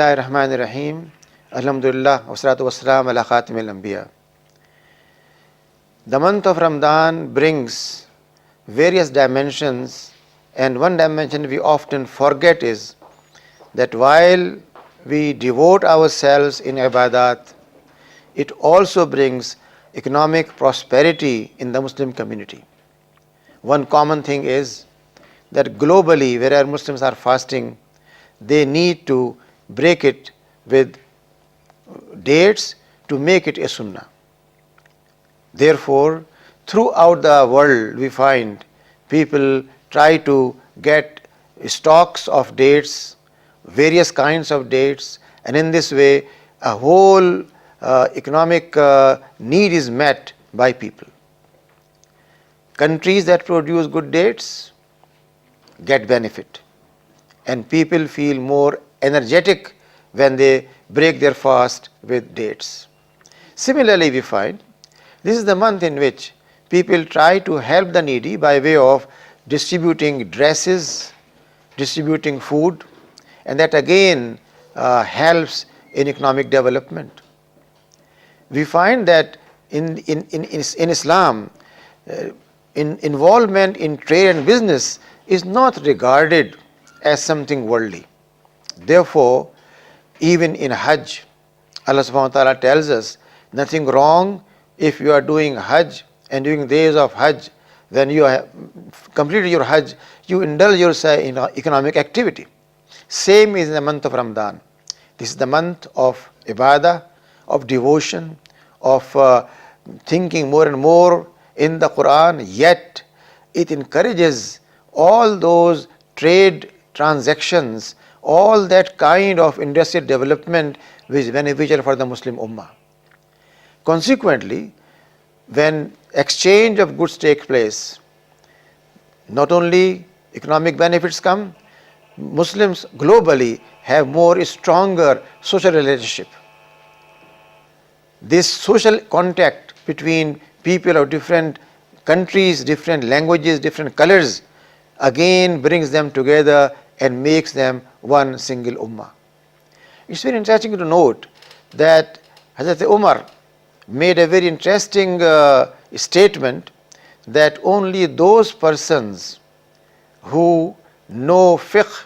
Bismillahirrahmanirrahim. Alhamdulillah, wassalatu wassalam ala khatimil anbiya. The month of Ramadan brings various dimensions, and one dimension we often forget is that while we devote ourselves in ibadat, it also brings economic prosperity in the Muslim community. One common thing is that globally, wherever Muslims are fasting, they need to break it with dates to make it a sunnah. Therefore, throughout the world we find people try to get stocks of dates, various kinds of dates, and in this way a whole economic need is met by people. Countries that produce good dates get benefit, and people feel more energetic when they break their fast with dates. Similarly, we find this is the month in which people try to help the needy by way of distributing dresses, distributing food, and that again helps in economic development. We find that in Islam, involvement in trade and business is not regarded as something worldly. Therefore, even in Hajj, Allah subhanahu wa ta'ala tells us nothing wrong if you are doing Hajj and during days of Hajj, when you have completed your Hajj, you indulge yourself in economic activity. Same is in the month of Ramadan. This is the month of ibadah, of devotion, of thinking more and more in the Quran, yet it encourages all those trade transactions, all that kind of industrial development which is beneficial for the Muslim Ummah. Consequently, when exchange of goods takes place, not only economic benefits come, Muslims globally have more stronger social relationship. This social contact between people of different countries, different languages, different colors, again brings them together and makes them one single ummah. It's very interesting to note that Hazrat Umar made a very interesting statement that only those persons who know fiqh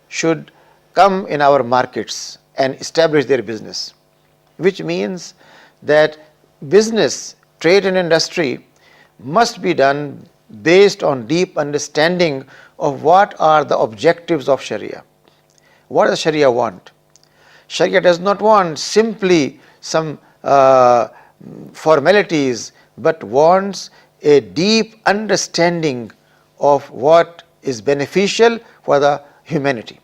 should come in our markets and establish their business, which means that business, trade and industry must be done based on deep understanding of what are the objectives of Sharia. What does Sharia want? Sharia does not want simply some formalities, but wants a deep understanding of what is beneficial for the humanity.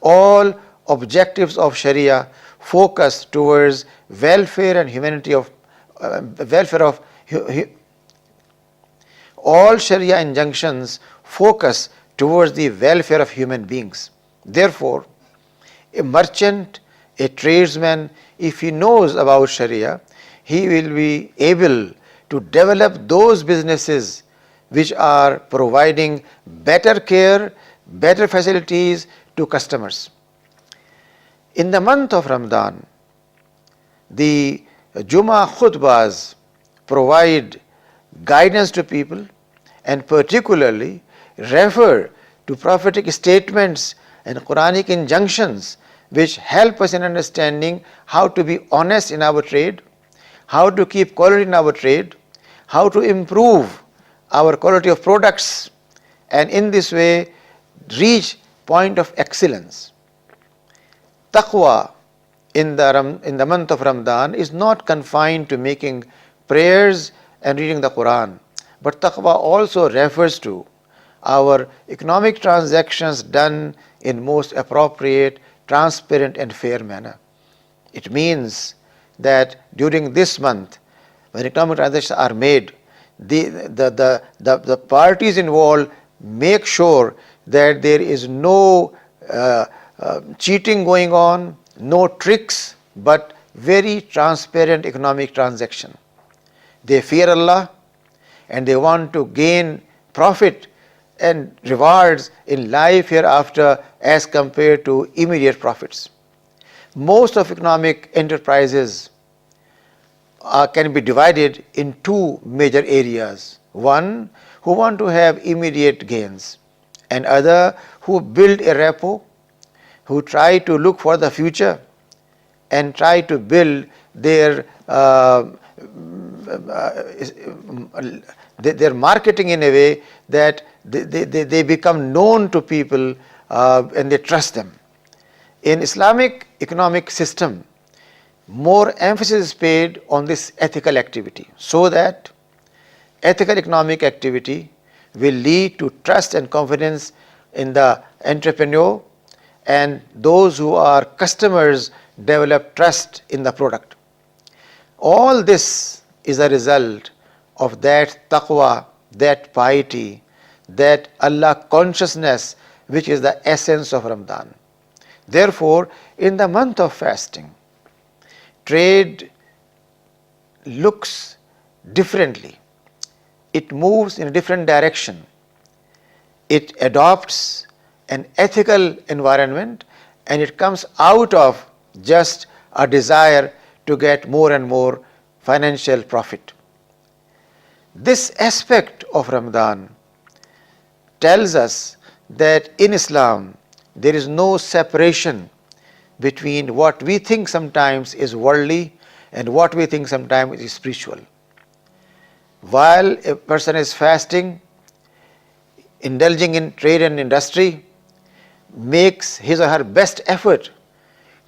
All objectives of Sharia focus towards welfare and humanity of all Sharia injunctions focus towards the welfare of human beings. Therefore, a merchant, a tradesman, if he knows about Sharia, he will be able to develop those businesses which are providing better care, better facilities to customers. In the month of Ramadan, the Jummah khutbahs provide guidance to people and particularly refer to prophetic statements and Quranic injunctions which help us in understanding how to be honest in our trade, how to keep quality in our trade, how to improve our quality of products, and in this way reach point of excellence. Taqwa in the month of Ramadan is not confined to making prayers and reading the Quran, but taqwa also refers to our economic transactions done in most appropriate, transparent and fair manner. It means that during this month, when economic transactions are made, the parties involved make sure that there is no cheating going on, no tricks, but very transparent economic transaction. They fear Allah and they want to gain profit and rewards in life hereafter as compared to immediate profits. Most of economic enterprises can be divided in two major areas. One who want to have immediate gains, and other who build a repo, who try to look for the future and try to build their marketing in a way that they become known to people and they trust them. In Islamic economic system, more emphasis is paid on this ethical activity, so that ethical economic activity will lead to trust and confidence in the entrepreneur, and those who are customers develop trust in the product. All this is a result of that taqwa, that piety, that Allah consciousness, which is the essence of Ramadan. Therefore, in the month of fasting, trade looks differently. It moves in a different direction. It adopts an ethical environment, and it comes out of just a desire to get more and more financial profit. This aspect of Ramadan tells us that in Islam there is no separation between what we think sometimes is worldly and what we think sometimes is spiritual. While a person is fasting, indulging in trade and industry, makes his or her best effort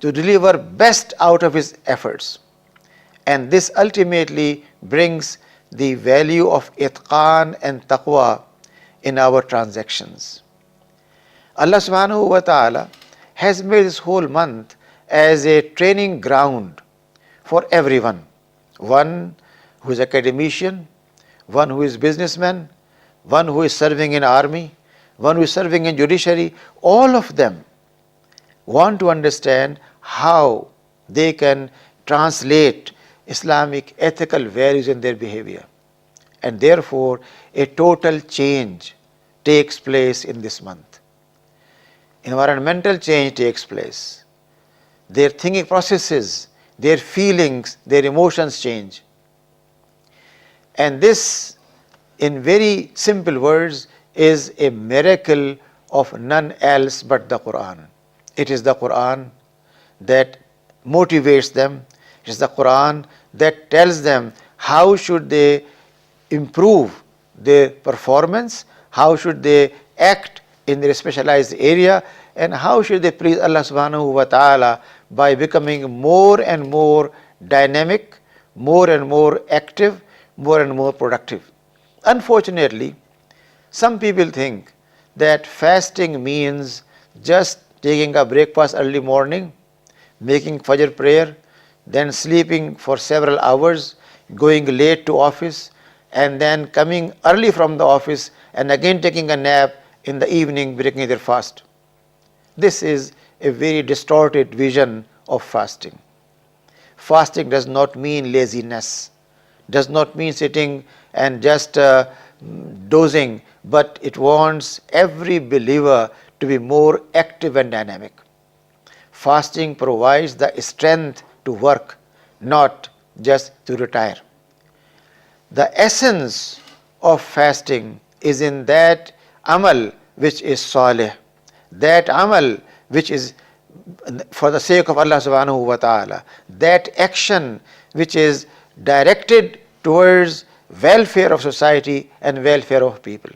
to deliver best out of his efforts, and this ultimately brings the value of itqan and taqwa in our transactions. Allah subhanahu wa ta'ala has made this whole month as a training ground for everyone. One who is academician, one who is businessman, one who is serving in army, one who is serving in judiciary, all of them want to understand how they can translate Islamic ethical values in their behavior. And therefore, a total change takes place in this month. Environmental change takes place. Their thinking processes, their feelings, their emotions change. And this, in very simple words, is a miracle of none else but the Quran. It is the Quran that motivates them. It is the Quran that tells them how should they improve their performance, how should they act in their specialized area, and how should they please Allah subhanahu wa ta'ala by becoming more and more dynamic, more and more active, more and more productive. Unfortunately, some people think that fasting means just taking a breakfast early morning, making Fajr prayer, then sleeping for several hours, going late to office, and then coming early from the office and again taking a nap in the evening, breaking their fast. This is a very distorted vision of fasting. Fasting does not mean laziness, does not mean sitting and just dozing, but it wants every believer to be more active and dynamic. Fasting provides the strength to work, not just to retire. The essence of fasting is in that amal which is salih, that amal which is for the sake of Allah subhanahu wa ta'ala, that action which is directed towards welfare of society and welfare of people.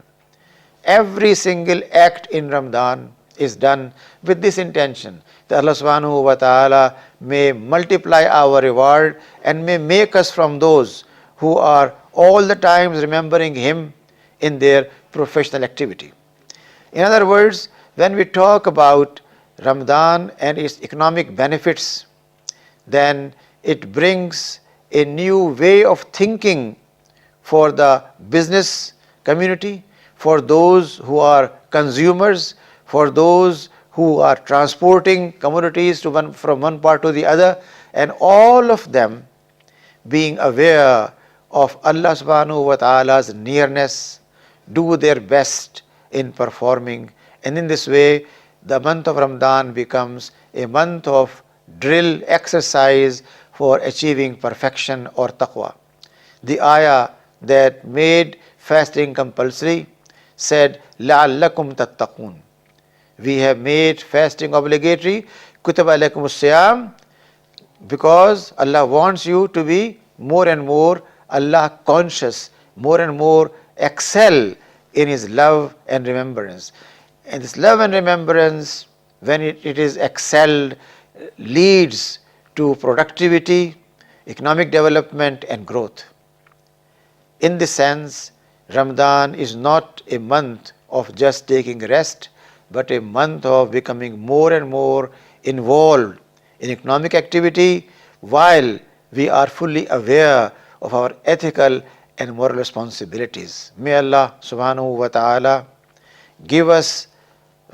Every single act in Ramadan is done with this intention, that Allah subhanahu wa ta'ala may multiply our reward and may make us from those who are all the times remembering Him in their professional activity. In other words, when we talk about Ramadan and its economic benefits, then it brings a new way of thinking for the business community, for those who are consumers, for those who are transporting commodities from one part to the other, and all of them being aware of Allah subhanahu wa ta'ala's nearness, do their best in performing, and in this way the month of Ramadan becomes a month of drill, exercise for achieving perfection or taqwa. The ayah that made fasting compulsory said, لَعَلَّكُمْ تَتَّقُونَ. We have made fasting obligatory, كُتِبَ عَلَيْكُمُ الصِّيَامُ, because Allah wants you to be more and more Allah conscious, more and more excel in His love and remembrance. And this love and remembrance, when it is excelled, leads to productivity, economic development and growth. In this sense, Ramadan is not a month of just taking rest, but a month of becoming more and more involved in economic activity while we are fully aware of our ethical and moral responsibilities. May Allah subhanahu wa ta'ala give us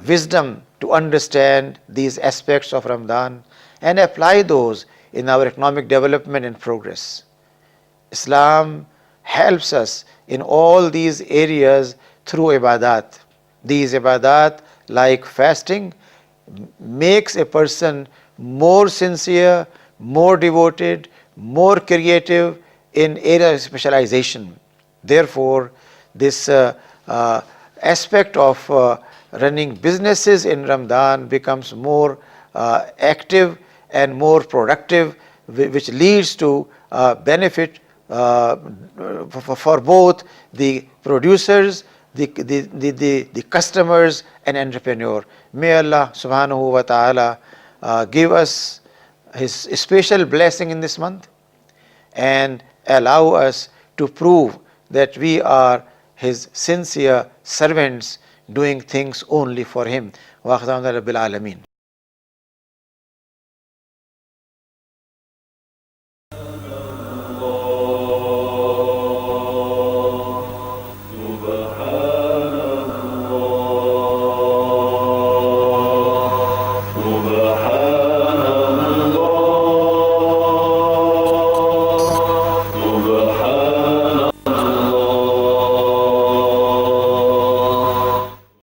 wisdom to understand these aspects of Ramadan and apply those in our economic development and progress. Islam helps us in all these areas through ibadat. These ibadat, like fasting, makes a person more sincere, more devoted, more creative in area of specialization. Therefore, this aspect of running businesses in Ramadan becomes more active and more productive, which leads to benefit for both the producers, the customers and entrepreneur. May Allah subhanahu wa ta'ala give us His special blessing in this month and allow us to prove that we are His sincere servants doing things only for Him. Wa akhdamu rabbil alameen.